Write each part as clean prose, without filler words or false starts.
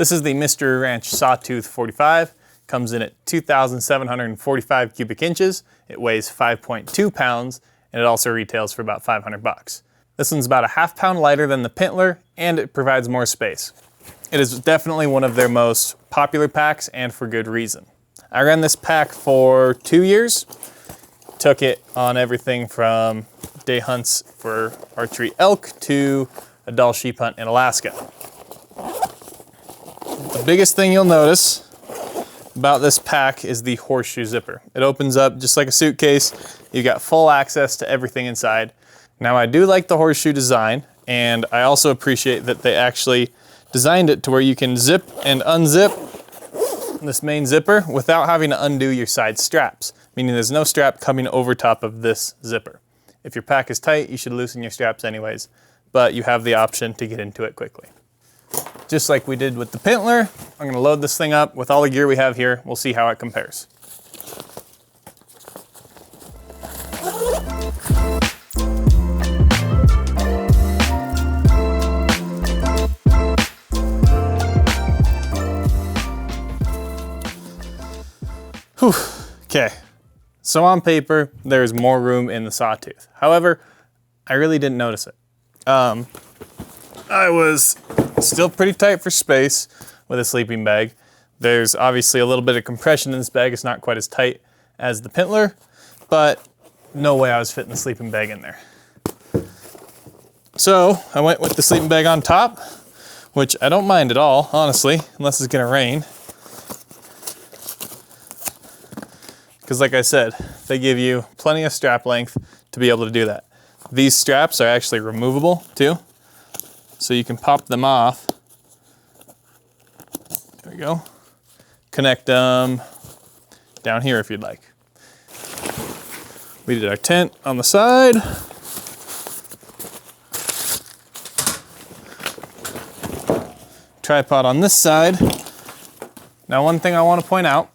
This is the Mystery Ranch Sawtooth 45. Comes in at 2,745 cubic inches. It weighs 5.2 pounds, and it also retails for about 500 bucks. This one's about a ½ pound lighter than the Pintler, and it provides more space. It is definitely one of their most popular packs, and for good reason. I ran this pack for 2 years. Took it on everything from day hunts for archery elk to a Dall sheep hunt in Alaska. The biggest thing you'll notice about this pack is the horseshoe zipper. It opens up just like a suitcase. You got full access to everything inside. Now I do like the horseshoe design, and I also appreciate that they actually designed it to where you can zip and unzip this main zipper without having to undo your side straps, meaning there's no strap coming over top of this zipper. If your pack is tight, you should loosen your straps anyways, but you have the option to get into it quickly. Just like we did with the Pintler, I'm gonna load this thing up with all the gear we have here. We'll see how it compares. Whew. Okay, so on paper, there's more room in the Sawtooth. However, I really didn't notice it. I was still pretty tight for space with a sleeping bag. There's obviously a little bit of compression in this bag. It's not quite as tight as the Pintler, but no way I was fitting the sleeping bag in there. So I went with the sleeping bag on top, which I don't mind at all, honestly, unless it's gonna rain. Because like I said, they give you plenty of strap length to be able to do that. These straps are actually removable too. So you can pop them off. There we go. Connect them down here if you'd like. We did our tent on the side. Tripod on this side. Now one thing I want to point out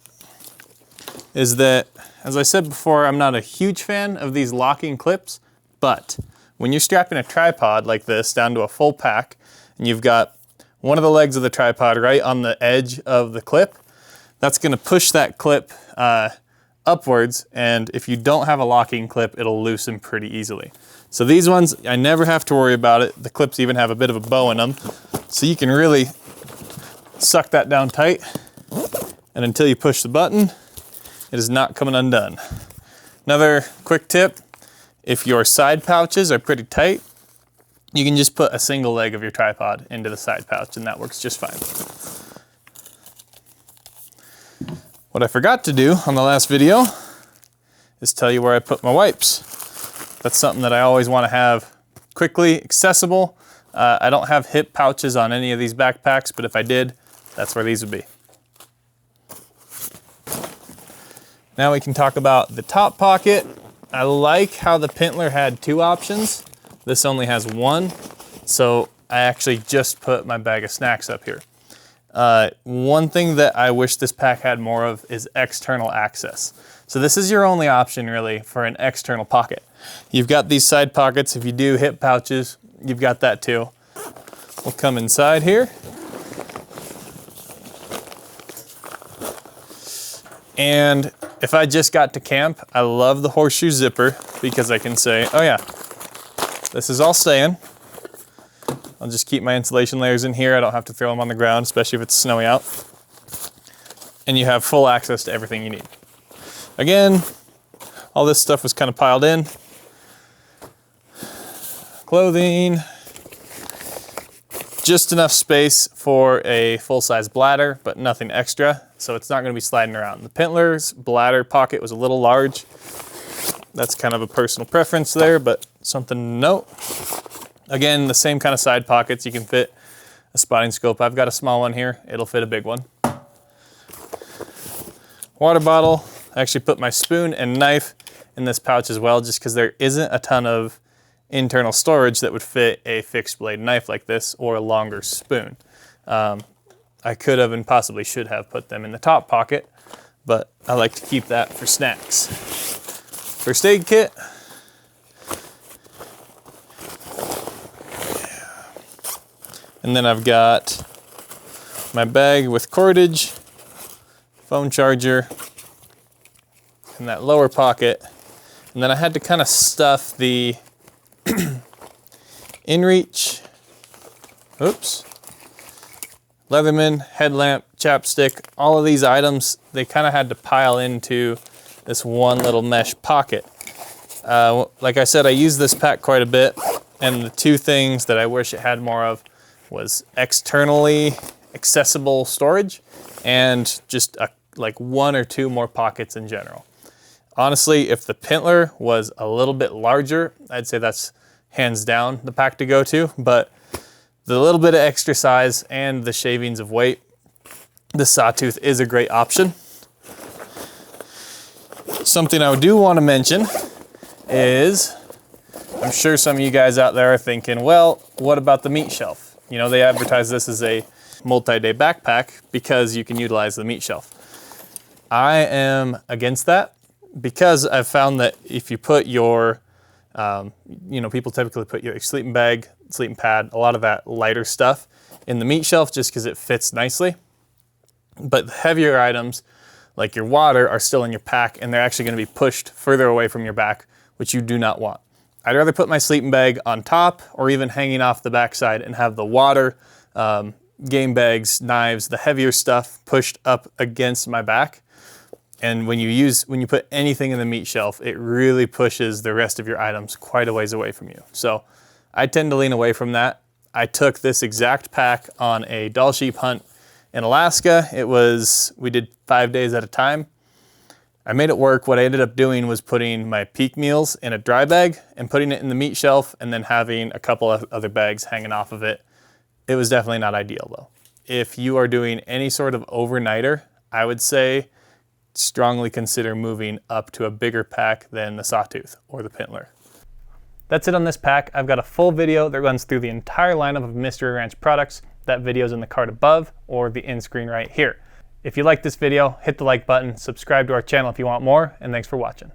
is that, as I said before, I'm not a huge fan of these locking clips, but when you're strapping a tripod like this down to a full pack, and you've got one of the legs of the tripod right on the edge of the clip, that's gonna push that clip upwards, and if you don't have a locking clip, it'll loosen pretty easily. So these ones, I never have to worry about it. The clips even have a bit of a bow in them, so you can really suck that down tight, and until you push the button, it is not coming undone. Another quick tip, if your side pouches are pretty tight, you can just put a single leg of your tripod into the side pouch and that works just fine. What I forgot to do on the last video is tell you where I put my wipes. That's something that I always want to have quickly accessible. I don't have hip pouches on any of these backpacks, but if I did, that's where these would be. Now we can talk about the top pocket. I like how the Pintler had 2 options. This only has 1, so I actually just put my bag of snacks up here. One thing that I wish this pack had more of is external access. So this is your only option really for an external pocket. You've got these side pockets. If you do hip pouches, you've got that too. We'll come inside here. And if I just got to camp, I love the horseshoe zipper because I can say, oh yeah, this is all staying. I'll just keep my insulation layers in here. I don't have to throw them on the ground, especially if it's snowy out. And you have full access to everything you need. Again, all this stuff was kind of piled in. Clothing. Just enough space for a full-size bladder, but nothing extra, so it's not gonna be sliding around. The Pintler's bladder pocket was a little large. That's kind of a personal preference there, but something to note. Again, the same kind of side pockets. You can fit a spotting scope. I've got a small one here. It'll fit a big one. Water bottle. I actually put my spoon and knife in this pouch as well, just because there isn't a ton of internal storage that would fit a fixed blade knife like this or a longer spoon. I could have and possibly should have put them in the top pocket, but I like to keep that for snacks. First aid kit. And then I've got my bag with cordage, phone charger, in that lower pocket. And then I had to kind of stuff the InReach, Leatherman, headlamp, chapstick, all of these items, they kind of had to pile into this one little mesh pocket. Like I said, I use this pack quite a bit, and the two things that I wish it had more of was externally accessible storage and just like one or two more pockets in general. Honestly, if the Pintler was a little bit larger, I'd say that's hands down the pack to go to, but the little bit of extra size and the shavings of weight, the Sawtooth is a great option. Something I do want to mention is, I'm sure some of you guys out there are thinking, well, what about the meat shelf? You know, they advertise this as a multi-day backpack because you can utilize the meat shelf. I am against that because I've found that if you put your, people typically put your sleeping bag, sleeping pad, a lot of that lighter stuff in the meat shelf just because it fits nicely. But the heavier items, like your water, are still in your pack and they're actually going to be pushed further away from your back, which you do not want. I'd rather put my sleeping bag on top or even hanging off the backside and have the water, game bags, knives, the heavier stuff pushed up against my back. And when you put anything in the meat shelf, it really pushes the rest of your items quite a ways away from you. So I tend to lean away from that. I took this exact pack on a doll sheep hunt in Alaska. We did 5 days at a time. I made it work. What I ended up doing was putting my peak meals in a dry bag and putting it in the meat shelf and then having a couple of other bags hanging off of it. It was definitely not ideal though. If you are doing any sort of overnighter, I would say strongly consider moving up to a bigger pack than the Sawtooth or the Pintler. That's it on this pack. I've got a full video that runs through the entire lineup of Mystery Ranch products. That video is in the card above or the end screen right here. If you like this video, hit the like button, subscribe to our channel if you want more, and thanks for watching.